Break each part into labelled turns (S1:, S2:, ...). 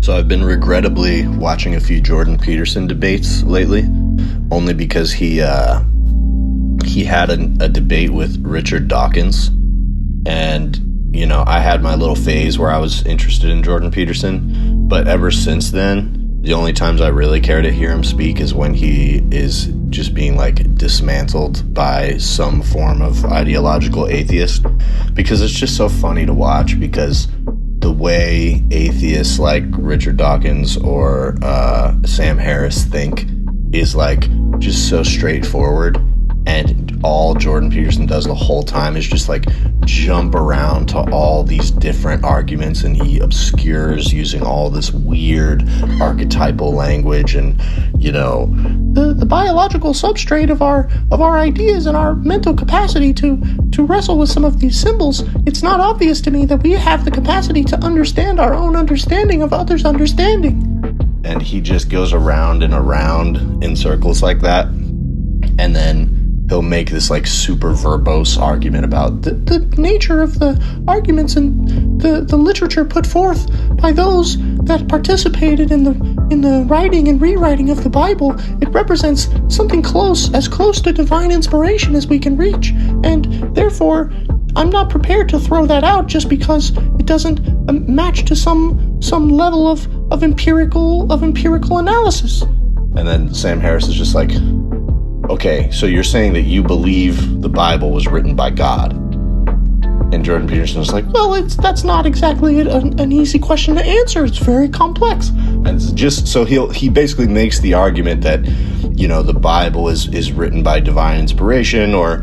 S1: So I've been regrettably watching a few Jordan Peterson debates lately, only because he had a debate with Richard Dawkins, and you know, I had my little phase where I was interested in Jordan Peterson, but ever since then, the only times I really care to hear him speak is when he is just being like dismantled by some form of ideological atheist, because it's just so funny to watch, because the way atheists like Richard Dawkins or Sam Harris think is like just so straightforward, and all Jordan Peterson does the whole time is just like jump around to all these different arguments, and he obscures using all this weird archetypal language, and you know, the biological substrate of our ideas and our mental capacity to wrestle with some of these symbols. It's not obvious to me that we have the capacity to understand our own understanding of others' understanding. And he just goes around and around in circles like that, and then he'll make this like super verbose argument about the nature of the arguments and the literature put forth by those that participated in the writing and rewriting of the Bible. It represents something as close to divine inspiration as we can reach, and therefore I'm not prepared to throw that out just because it doesn't match to some level of empirical analysis. And then Sam Harris is just like, okay, so you're saying that you believe the Bible was written by God? And Jordan Peterson is like, well, that's not exactly an easy question to answer. It's very complex. And just so he basically makes the argument that, you know, the Bible is written by divine inspiration, or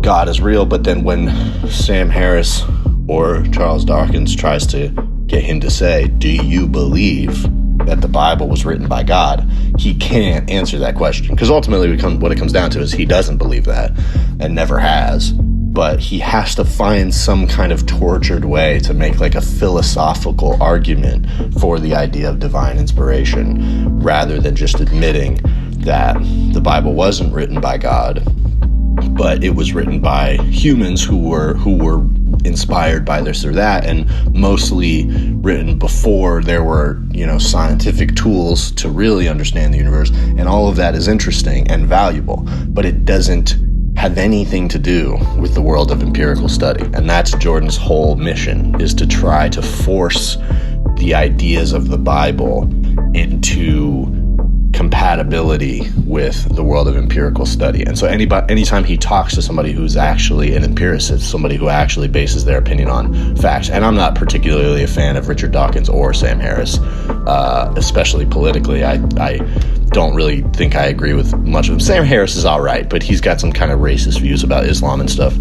S1: God is real. But then when Sam Harris or Charles Dawkins tries to get him to say, do you believe that the Bible was written by God, he can't answer that question, because ultimately what it comes down to is he doesn't believe that and never has. But he has to find some kind of tortured way to make like a philosophical argument for the idea of divine inspiration, rather than just admitting that the Bible wasn't written by God, but it was written by humans who were inspired by this or that, and mostly written before there were, you know, scientific tools to really understand the universe. And all of that is interesting and valuable, but it doesn't have anything to do with the world of empirical study. And that's Jordan's whole mission, is to try to force the ideas of the Bible into compatibility with the world of empirical study. And so anytime he talks to somebody who's actually an empiricist, somebody who actually bases their opinion on facts, and I'm not particularly a fan of Richard Dawkins or Sam Harris, especially politically. I don't really think I agree with much of them. Sam Harris is all right, but he's got some kind of racist views about Islam and stuff.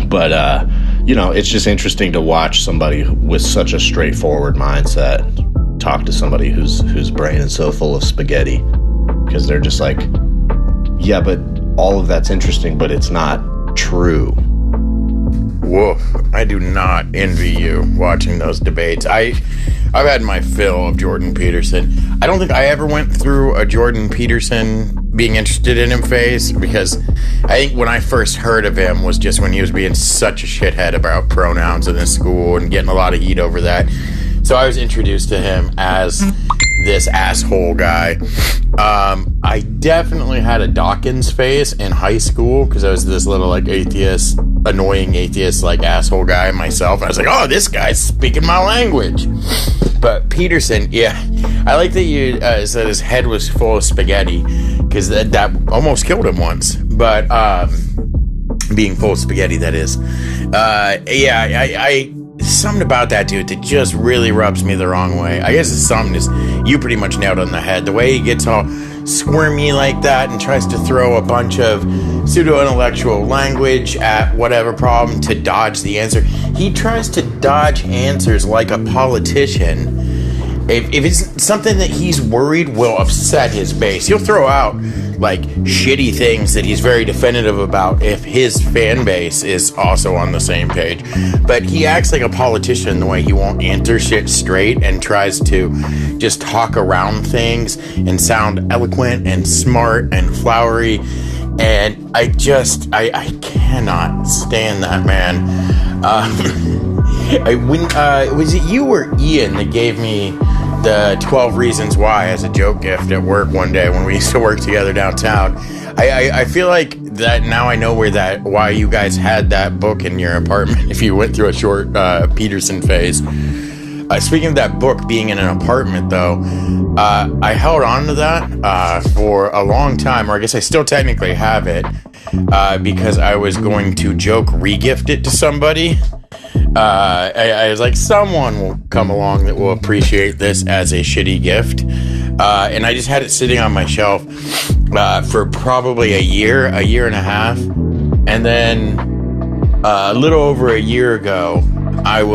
S1: But you know, it's just interesting to watch somebody with such a straightforward mindset talk to somebody whose brain is so full of spaghetti, because they're just like, yeah, but all of that's interesting, but it's not true.
S2: Woof. I do not envy you watching those debates. I've had my fill of Jordan Peterson. I don't think I ever went through a Jordan Peterson being interested in him phase, because I think when I first heard of him was just when he was being such a shithead about pronouns in his school and getting a lot of heat over that. So I was introduced to him as this asshole guy. I definitely had a Dawkins phase in high school, because I was this little like annoying atheist like asshole guy myself. I was like, oh, this guy's speaking my language. But Peterson, yeah, I like that you said his head was full of spaghetti, because that almost killed him once. But being full of spaghetti, that is. I something about that dude that just really rubs me the wrong way. I guess it's something you pretty much nailed on the head. The way he gets all squirmy like that and tries to throw a bunch of pseudo-intellectual language at whatever problem to dodge the answer. He tries to dodge answers like a politician. If it's something that he's worried will upset his base, he'll throw out like shitty things that he's very definitive about if his fan base is also on the same page. But he acts like a politician the way he won't answer shit straight and tries to just talk around things and sound eloquent and smart and flowery. And I cannot stand that man. Was it you or Ian that gave me the 12 Reasons Why as a joke gift at work one day when we used to work together downtown. I feel like that now I know why you guys had that book in your apartment if you went through a short Peterson phase. Speaking of that book being in an apartment, though, I held on to that for a long time, or I guess I still technically have it, because I was going to joke re-gift it to somebody. I was like, someone will come along that will appreciate this as a shitty gift. And I just had it sitting on my shelf for probably a year and a half. And then a little over a year ago, I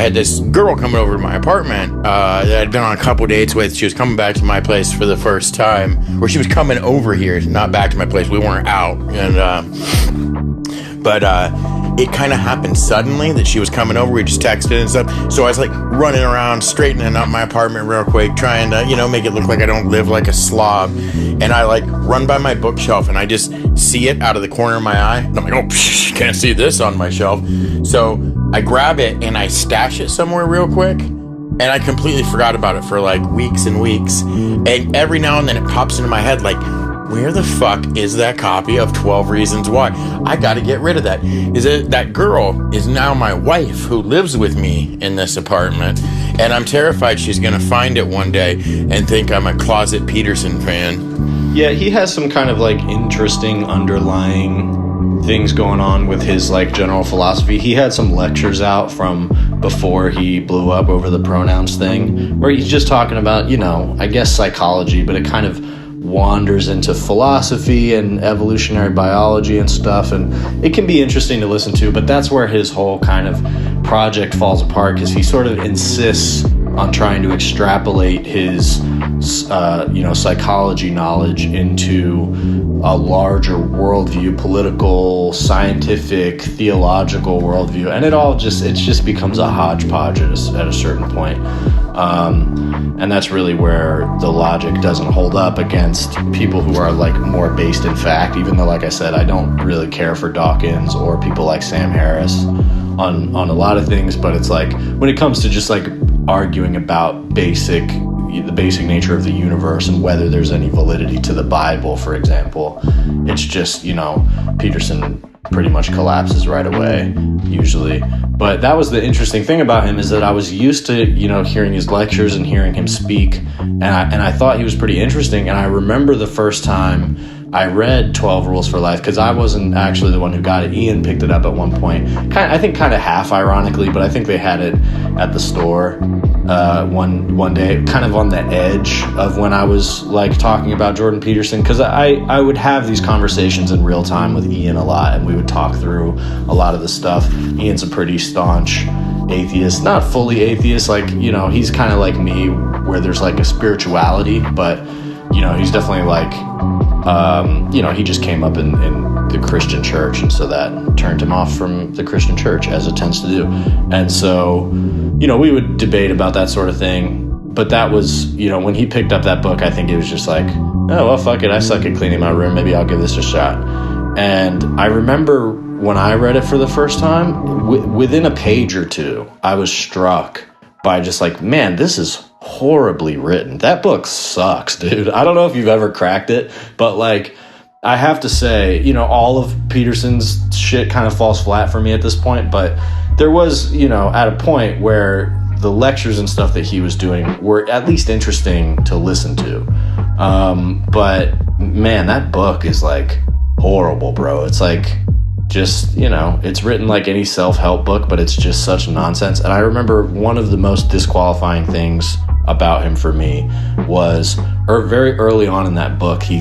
S2: had this girl coming over to my apartment that I'd been on a couple dates with. She was coming back to my place for the first time, or she was coming over here, not back to my place. We weren't out, but it kind of happened suddenly that she was coming over. We just texted and stuff. So I was like running around, straightening up my apartment real quick, trying to, make it look like I don't live like a slob. And I like run by my bookshelf and I just see it out of the corner of my eye. And I'm like, oh, can't see this on my shelf. So I grab it and I stash it somewhere real quick. And I completely forgot about it for like weeks and weeks. And every now and then it pops into my head like, where the fuck is that copy of 12 Reasons Why? I got to get rid of that. That girl is now my wife who lives with me in this apartment. And I'm terrified she's going to find it one day and think I'm a closet Peterson fan.
S1: Yeah, he has some kind of like interesting underlying things going on with his like general philosophy. He had some lectures out from before he blew up over the pronouns thing, where he's just talking about, I guess psychology, but it kind of wanders into philosophy and evolutionary biology and stuff, and it can be interesting to listen to, but that's where his whole kind of project falls apart, because he sort of insists on trying to extrapolate his psychology knowledge into a larger worldview, political, scientific, theological worldview, and it just becomes a hodgepodge at a certain point. And that's really where the logic doesn't hold up against people who are like more based in fact, even though, like I said, I don't really care for Dawkins or people like Sam Harris on a lot of things, but it's like when it comes to just like arguing about the basic nature of the universe and whether there's any validity to the Bible, for example, it's just, Peterson pretty much collapses right away, usually. But that was the interesting thing about him, is that I was used to, hearing his lectures and hearing him speak, and I thought he was pretty interesting. And I remember the first time I read 12 Rules for Life, because I wasn't actually the one who got it. Ian picked it up at one point, I think kind of half ironically, but I think they had it at the store one day, kind of on the edge of when I was like talking about Jordan Peterson, because I would have these conversations in real time with Ian a lot, and we would talk through a lot of the stuff. Ian's a pretty staunch atheist, not fully atheist, like, he's kind of like me, where there's like a spirituality, but he's definitely like, he just came up in the Christian church, and so that turned him off from the Christian church, as it tends to do. And so, we would debate about that sort of thing. But that was, when he picked up that book, I think it was just like, oh, well, fuck it, I suck at cleaning my room, maybe I'll give this a shot. And I remember when I read it for the first time, within a page or two, I was struck by just like, man, this is horribly written. That book sucks, dude. I don't know if you've ever cracked it, but like, I have to say, all of Peterson's shit kind of falls flat for me at this point, but there was, at a point where the lectures and stuff that he was doing were at least interesting to listen to. But man, that book is like horrible, bro. It's like, just, it's written like any self-help book, but it's just such nonsense. And I remember one of the most disqualifying things about him for me was, very early on in that book, he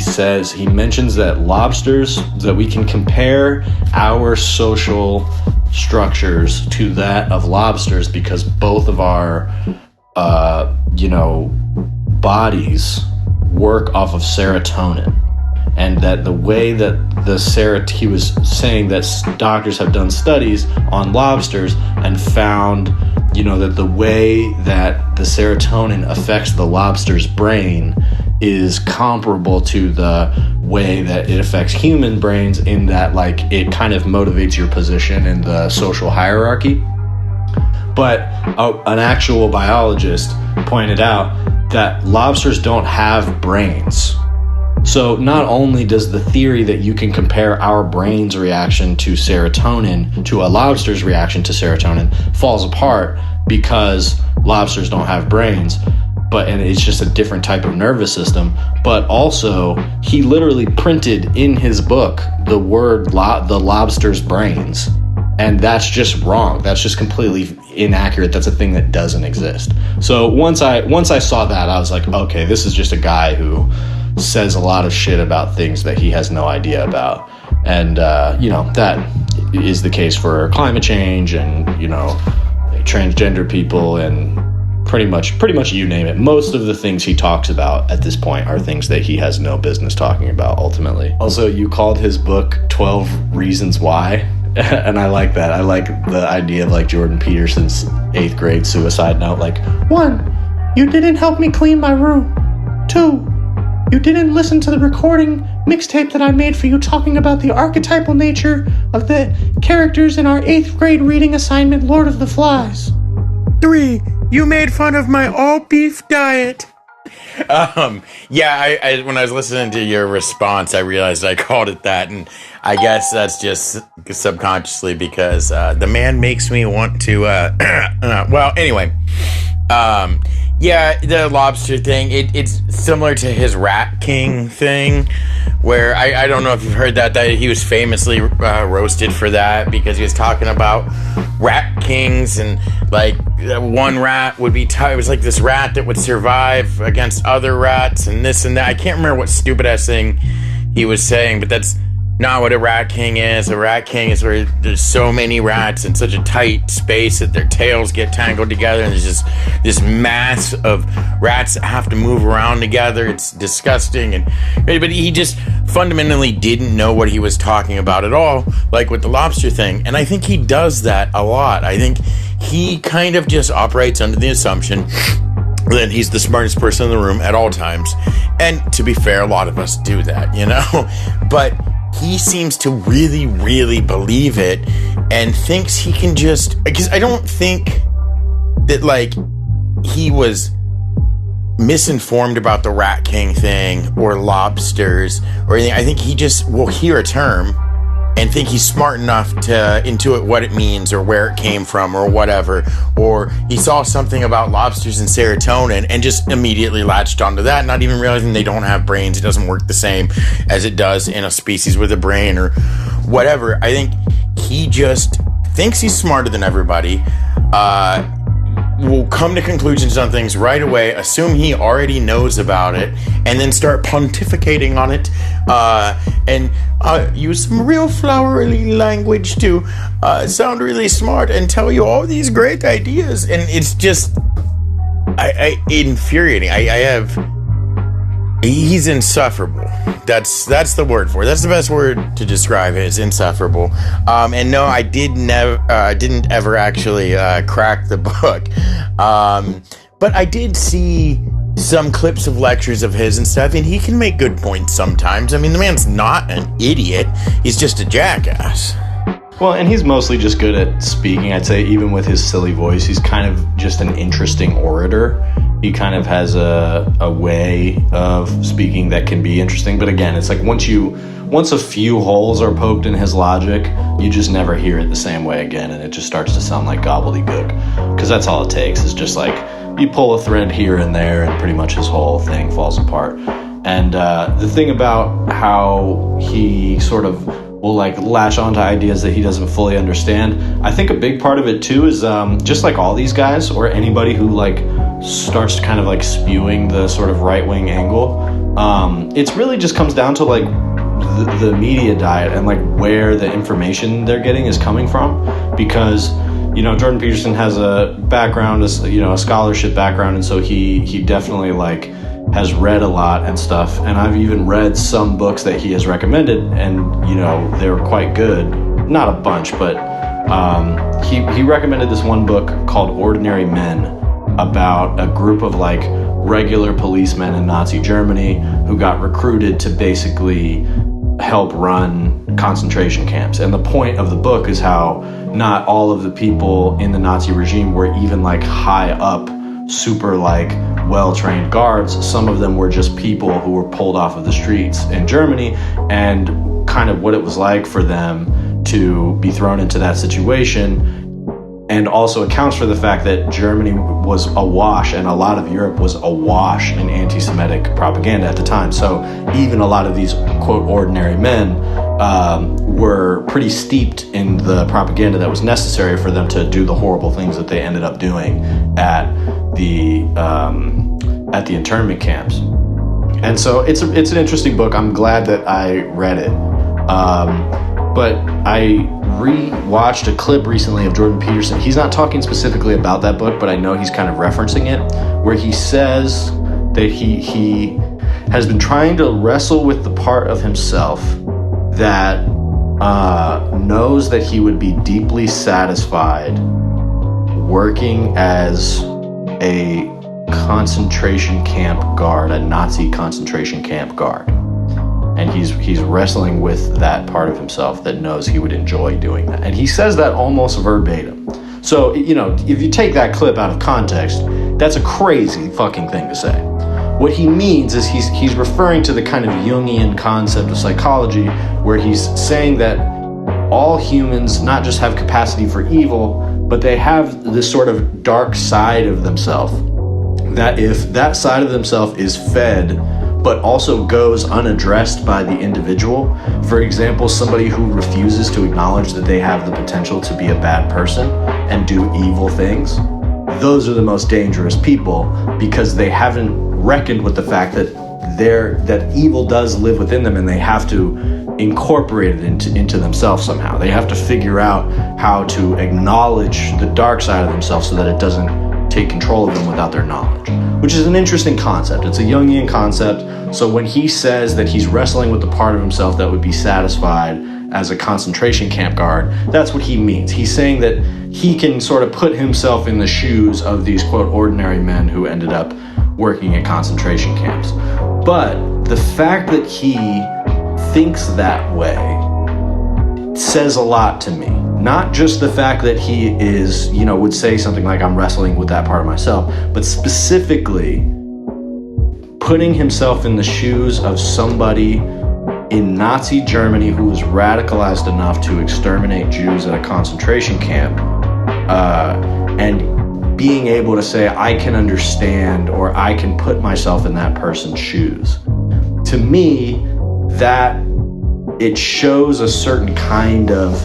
S1: mentions that that we can compare our social structures to that of lobsters, because both of our bodies work off of serotonin. And that the way that he was saying that doctors have done studies on lobsters and found, that the way that the serotonin affects the lobster's brain is comparable to the way that it affects human brains, in that like it kind of motivates your position in the social hierarchy. But an actual biologist pointed out that lobsters don't have brains. So not only does the theory that you can compare our brain's reaction to serotonin to a lobster's reaction to serotonin falls apart because lobsters don't have brains, and it's just a different type of nervous system. But also, he literally printed in his book the word the lobster's brains. And that's just wrong. That's just completely inaccurate. That's a thing that doesn't exist. So once I saw that, I was like, okay, this is just a guy who says a lot of shit about things that he has no idea about. And, that is the case for climate change and, transgender people and pretty much you name it. Most of the things he talks about at this point are things that he has no business talking about ultimately. Also, you called his book 12 Reasons Why. And I like that. I like the idea of like Jordan Peterson's 8th grade suicide note. Like, 1, you didn't help me clean my room. 2, you didn't listen to the recording mixtape that I made for you talking about the archetypal nature of the characters in our 8th grade reading assignment, Lord of the Flies.
S2: 3, you made fun of my all-beef diet. I when I was listening to your response, I realized I called it that, and I guess that's just subconsciously because the man makes me want to. Well, anyway, the lobster thing. It's similar to his Rat King thing, where I don't know if you've heard that he was famously roasted for that because he was talking about rat kings and like one rat would be it was like this rat that would survive against other rats and this and that. I can't remember what stupid ass thing he was saying, but that's not what a rat king is. A rat king is where there's so many rats in such a tight space that their tails get tangled together and there's just this mass of rats that have to move around together. It's disgusting. But he just fundamentally didn't know what he was talking about at all, like with the lobster thing. And I think he does that a lot. I think he kind of just operates under the assumption that he's the smartest person in the room at all times. And to be fair, a lot of us do that, But he seems to really, really believe it and thinks he can because I don't think that, like, he was misinformed about the Rat King thing or lobsters or anything. I think he just will hear a term and think he's smart enough to intuit what it means or where it came from or whatever. Or he saw something about lobsters and serotonin and just immediately latched onto that, not even realizing they don't have brains. It doesn't work the same as it does in a species with a brain or whatever. I think he just thinks he's smarter than everybody, will come to conclusions on things right away, assume he already knows about it, and then start pontificating on it, and use some real flowery language to sound really smart and tell you all these great ideas. And it's just infuriating. He's insufferable. That's the word for it. That's the best word to describe it, is insufferable. And no, I didn't ever actually crack the book. But I did see some clips of lectures of his and stuff, and he can make good points sometimes. I mean, the man's not an idiot. He's just a jackass.
S1: Well, and he's mostly just good at speaking. I'd say even with his silly voice, he's kind of just an interesting orator. He kind of has a way of speaking that can be interesting. But again, it's like once a few holes are poked in his logic, you just never hear it the same way again, and it just starts to sound like gobbledygook. Because that's all it takes, is just like you pull a thread here and there, and pretty much his whole thing falls apart. And the thing about how he sort of will like latch onto ideas that he doesn't fully understand, I think a big part of it too is just like all these guys or anybody who like starts kind of like spewing the sort of right-wing angle, it's really just comes down to like the media diet and like where the information they're getting is coming from. Because Jordan Peterson has a background, a scholarship background, and so he definitely like has read a lot and stuff, and I've even read some books that he has recommended, and they were quite good. Not a bunch, but he recommended this one book called Ordinary Men, about a group of like regular policemen in Nazi Germany who got recruited to basically help run concentration camps. And the point of the book is how not all of the people in the Nazi regime were even like high up, super like well-trained guards. Some of them were just people who were pulled off of the streets in Germany, and kind of what it was like for them to be thrown into that situation. And also accounts for the fact that Germany was awash, and a lot of Europe was awash in anti-Semitic propaganda at the time. So even a lot of these, quote, ordinary men were pretty steeped in the propaganda that was necessary for them to do the horrible things that they ended up doing at the internment camps. And so it's an interesting book. I'm glad that I read it. But I re-watched a clip recently of Jordan Peterson. He's not talking specifically about that book, but I know he's kind of referencing it, where he says that he has been trying to wrestle with the part of himself that knows that he would be deeply satisfied working as a concentration camp guard, a Nazi concentration camp guard. And he's wrestling with that part of himself that knows he would enjoy doing that. And he says that almost verbatim. So, if you take that clip out of context, that's a crazy fucking thing to say. What he means is he's referring to the kind of Jungian concept of psychology, where he's saying that all humans not just have capacity for evil, but they have this sort of dark side of themselves. That if that side of themselves is fed but also goes unaddressed by the individual. For example, somebody who refuses to acknowledge that they have the potential to be a bad person and do evil things. Those are the most dangerous people, because they haven't reckoned with the fact that evil does live within them, and they have to incorporate it into themselves somehow. They have to figure out how to acknowledge the dark side of themselves so that it doesn't take control of them without their knowledge, which is an interesting concept. It's a Jungian concept. So when he says that he's wrestling with the part of himself that would be satisfied as a concentration camp guard, that's what he means. He's saying that he can sort of put himself in the shoes of these, quote, ordinary men who ended up working at concentration camps. But the fact that he thinks that way says a lot to me. Not just the fact that he is, would say something like, I'm wrestling with that part of myself, but specifically putting himself in the shoes of somebody in Nazi Germany who was radicalized enough to exterminate Jews at a concentration camp, and being able to say, I can understand, or I can put myself in that person's shoes. To me, that it shows a certain kind of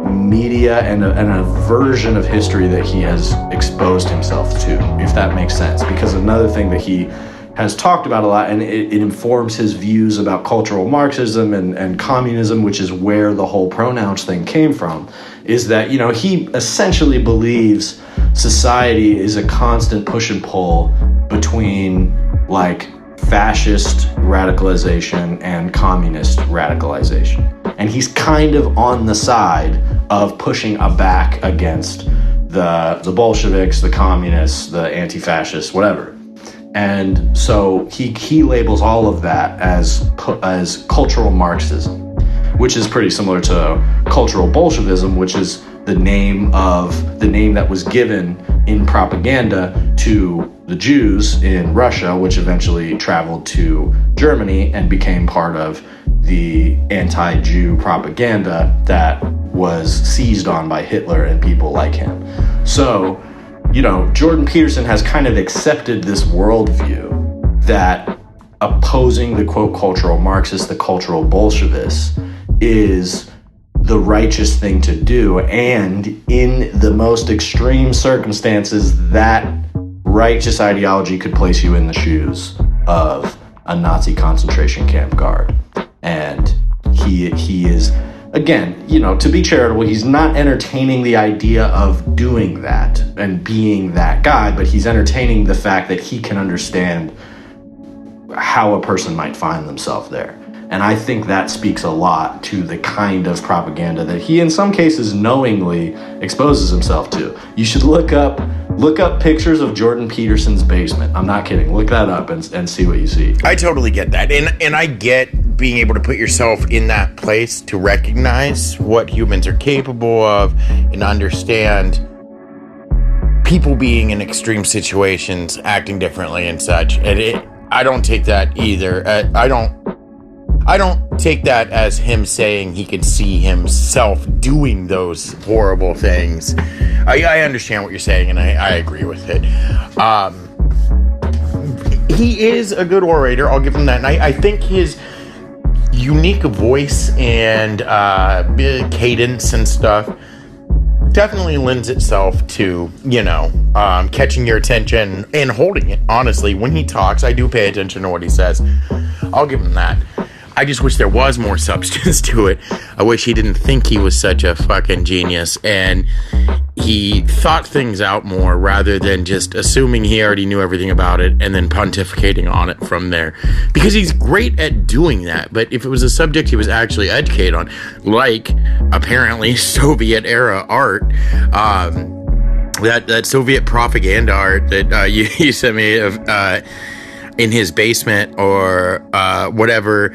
S1: media and a version of history that he has exposed himself to, if that makes sense. Because another thing that he has talked about a lot, and it informs his views about cultural Marxism and communism, which is where the whole pronouns thing came from, is that, he essentially believes society is a constant push and pull between like fascist radicalization and communist radicalization. And he's kind of on the side of pushing back against the Bolsheviks, the communists, the anti-fascists, whatever. And so he labels all of that as cultural Marxism, which is pretty similar to cultural Bolshevism, which is the name that was given in propaganda to the Jews in Russia, which eventually traveled to Germany and became part of the anti-Jew propaganda that was seized on by Hitler and people like him. So, Jordan Peterson has kind of accepted this worldview that opposing the, quote, cultural Marxists, the cultural Bolshevists, is the righteous thing to do. And in the most extreme circumstances, that righteous ideology could place you in the shoes of a Nazi concentration camp guard. And he is, again, to be charitable, he's not entertaining the idea of doing that and being that guy, but he's entertaining the fact that he can understand how a person might find themselves there. And I think that speaks a lot to the kind of propaganda that he, in some cases, knowingly exposes himself to. You should look up pictures of Jordan Peterson's basement. I'm not kidding. Look that up and see what you see.
S2: I totally get that. And I get being able to put yourself in that place to recognize what humans are capable of and understand people being in extreme situations, acting differently and such. And I don't take that either. I don't take that as him saying he could see himself doing those horrible things. I understand what you're saying, and I agree with it. He is a good orator, I'll give him that. And I think his unique voice and cadence and stuff definitely lends itself to, catching your attention and holding it. Honestly, when he talks, I do pay attention to what he says. I'll give him that. I just wish there was more substance to it. I wish he didn't think he was such a fucking genius and he thought things out more rather than just assuming he already knew everything about it and then pontificating on it from there. Because he's great at doing that, but if it was a subject he was actually educated on, like apparently Soviet era art, that Soviet propaganda art that you sent me of in his basement or whatever,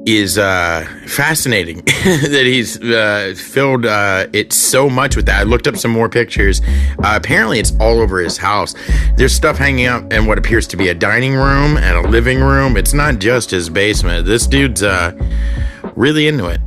S2: is fascinating that he's filled it so much with that. I looked up some more pictures. Apparently it's all over his house. There's stuff hanging up in what appears to be a dining room and a living room. It's not just his basement. This dude's really into it.